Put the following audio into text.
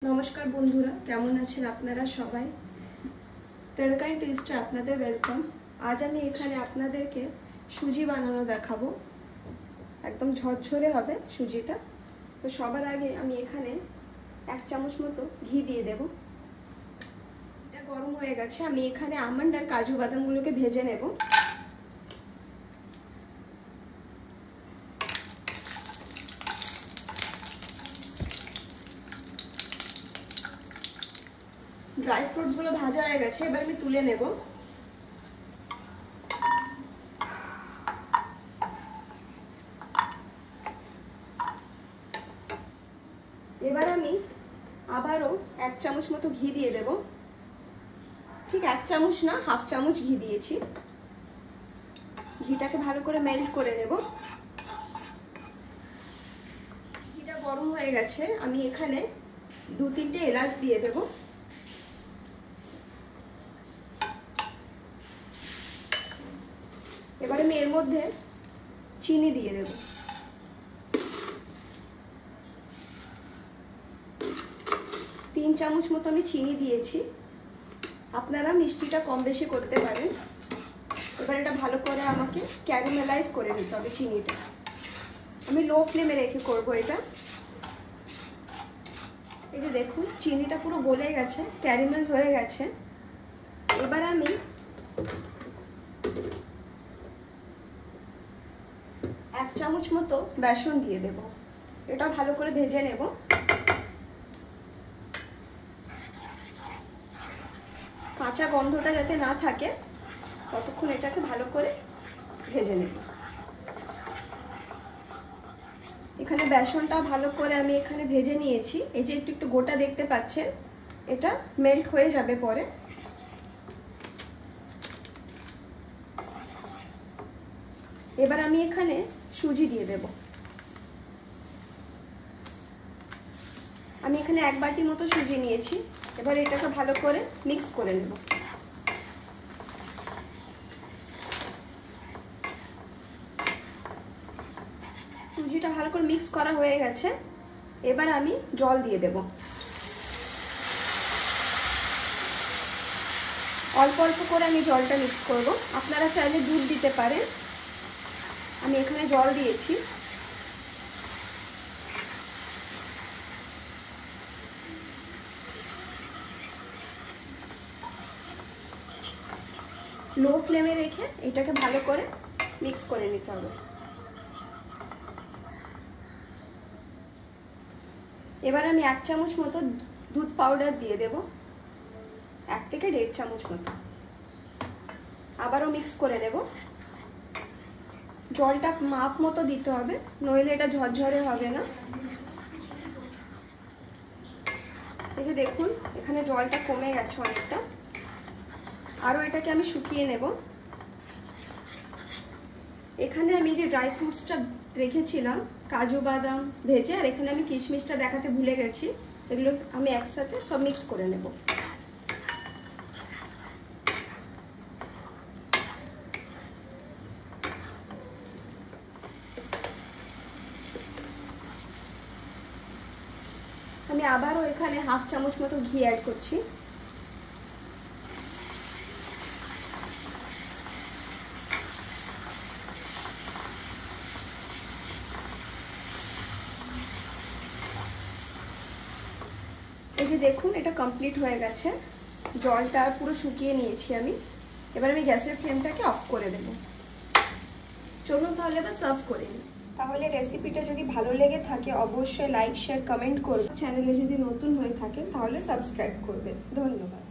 নমস্কার বন্ধুরা, কেমন আছেন আপনারা সবাই? তরকারি টেস্টে আপনাদের ওয়েলকাম। আজ আমি এখানে আপনাদেরকে সুজি বানানো দেখাবো। একদম ঝরঝরে হবে সুজিটা। তো সবার আগে আমি এখানে 1 চামচ মতো ঘি দিয়ে দেব। এটা গরম হয়ে গেছে, আমি এখানে আমন্ড আর কাজু বাদামগুলোকে ভেজে নেব। ড্রাই ফ্রুটস গুলো ভাজা হয়ে গেছে, এবার আমি তুলে নেব। এবার আমি আবারও 1 চামচ মতো ঘি দিয়ে দেব। ঠিক 1 চামচ না, হাফ চামচ ঘি দিয়েছি। ঘিটাকে ভালো করে মেল্ট করে নেব। ঘিটা গরম হয়ে গেছে, আমি এখানে 2-3টে এলাচ দিয়ে দেব। এবার আমি এর মধ্যে চিনি দিয়ে দেব। 3 চামচ মতো আমি চিনি দিয়েছি। আপনারা মিষ্টিটা কম বেশি করতে পারেন। এবার এটা ভালো করে আমাকে ক্যারামেলাইজ করে নিতে হবে চিনিটা। আমি লো ফ্লেমে রেখে করব এটা। এই যে দেখুন, চিনিটা পুরো গলে গেছে, ক্যারামেল হয়ে গেছে। এবার আমি 1 চামচ মতো বেসন দিয়ে দেব। এটা ভালো করে ভেজে নেব। কাঁচা গন্ধটা যাতে না থাকে ততক্ষণ এটাকে ভালো করে ভেজে নেব। এখানে বেসনটা ভালো করে আমি এখানে ভেজে নিয়েছি। এই যে একটু একটু গোটা দেখতে পাচ্ছেন, এটা মেল্ট হয়ে যাবে পরে। এবার আমি এখানে সুজি দিয়ে দেব। আমি এখানে 1 বাটি মতো সুজি নিয়েছি। এবার এটাকে ভালো করে মিক্স করে নেব। সুজিটা ভালো করে মিক্স করা হয়ে গেছে। এবার আমি জল দিয়ে দেব। অল্প অল্প করে আমি জলটা মিক্স করব। আপনারা চাইলে দুধ দিতে পারেন। আমি এখানে জল দিয়েছি। লো ফ্লেমে রেখে এটাকে ভালো করে মিক্স করে নিতে হবে। এবার আমি 1 চামচ মতো দুধ পাউডার দিয়ে দেব। 1 থেকে 1.5 চামচ মতো। আবারও মিক্স করে নেব। জলটা মাপ মতো দিতে হবে, নইলে এটা ঝরঝরে হবে না। এই যে দেখুন, এখানে জলটা কমে গেছে অনেকটা। আরও এটাকে আমি শুকিয়ে নেব। এখানে আমি যে ড্রাই ফ্রুটসটা রেখেছিলাম, কাজু বাদাম ভেজে, আর এখানে আমি কিশমিশটা দেখাতে ভুলে গেছি, এগুলো আমি একসাথে সব মিক্স করে নেব। আমি আবারও এখানে হাফ চামচ মতো ঘি অ্যাড করছি। এই যে দেখুন, এটা কমপ্লিট হয়ে গেছে। জলটা পুরো শুকিয়ে নিয়েছি আমি। এবার আমি গ্যাসের ফ্লেমটাকে অফ করে দেব। চলুন তাহলে এবার সার্ভ করে নিই। তাহলে রেসিপিটা যদি ভালো লেগে থাকে অবশ্যই লাইক, শেয়ার, কমেন্ট করবেন। চ্যানেলে যদি নতুন হয়ে থাকেন তাহলে সাবস্ক্রাইব করবেন। ধন্যবাদ।